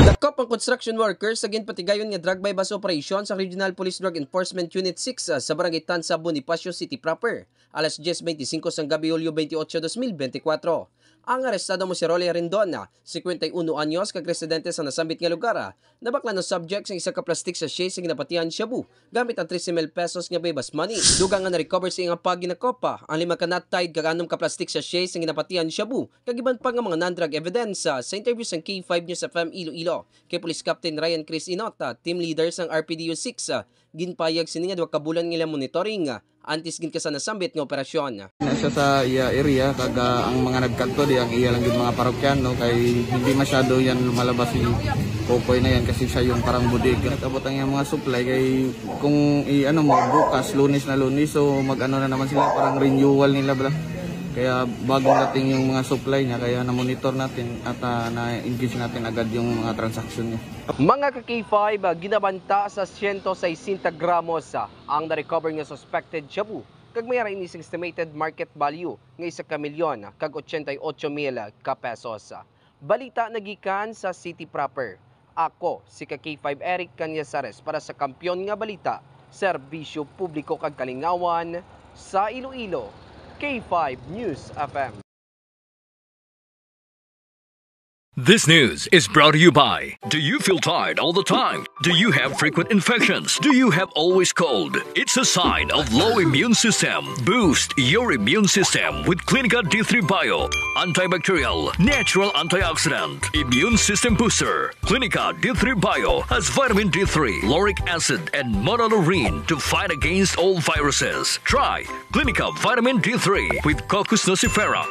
Dakop ang construction workers sa ginpatigayon nga drug bypass operation sa Regional Police Drug Enforcement Unit 6 sa Barangay Tansa, Bonifacio City proper. Alas 10:25 sang gabi, Hulyo 28, 2024. Ang arestado mo si Rolly Rendon, 51 anyos, kag residente sa nasambit nga lugar, nabakla ng subject sa isa ka plastic sachet sa ginapatian shabu gamit ang 13 pesos nga bypass money. Dugang nga na-recover sa iyang paginakopa ang 5 ka nut-tied kag 6 ka plastic sachet sa ginapatian shabu kag iban pa nga mga non-drug evidence sa interview sa K5 News FM Iloilo kay Police Captain Ryan Chris Inota, team leader sang RPDU 6, ginpayag sini nga 2 ka bulan nga monitoring antes gin ka sa nasambit nga operasyon. Nasa sa iya area kag ang mga nagkanto di ang iya lang yung mga parokyano kay hindi masyado yan lumalabas yung Popoy na yan kasi siya yung parang bodega. Nagabot ang yung mga supply kay kung mo bukas Lunes na Lunes so mag-ano na naman sila parang renewal nila bla. Kaya bagong dating yung mga supply niya kaya na-monitor natin at na-engage natin agad yung mga transaksyon niya. Mga ka-K5, ginabanta sa 160 gramos ang na-recover nga suspected shabu kag may rin is estimated market value nga 1 milyon kag 88,000 ka pesos. Balita nagikan sa city proper. Ako si ka-K5 Eric Canyasares para sa Kampiyon nga Balita, Serbisyo Publiko kag Kalingawan sa Iloilo. K5 News FM. This news is brought to you by, do you feel tired all the time? Do you have frequent infections? Do you have always cold? It's a sign of low immune system. Boost your immune system with Clinica D3 Bio, antibacterial, natural antioxidant, immune system booster. Clinica D3 Bio has vitamin D3, lauric acid, and monolurine to fight against all viruses. Try Clinica Vitamin D3 with Coccus nocifera.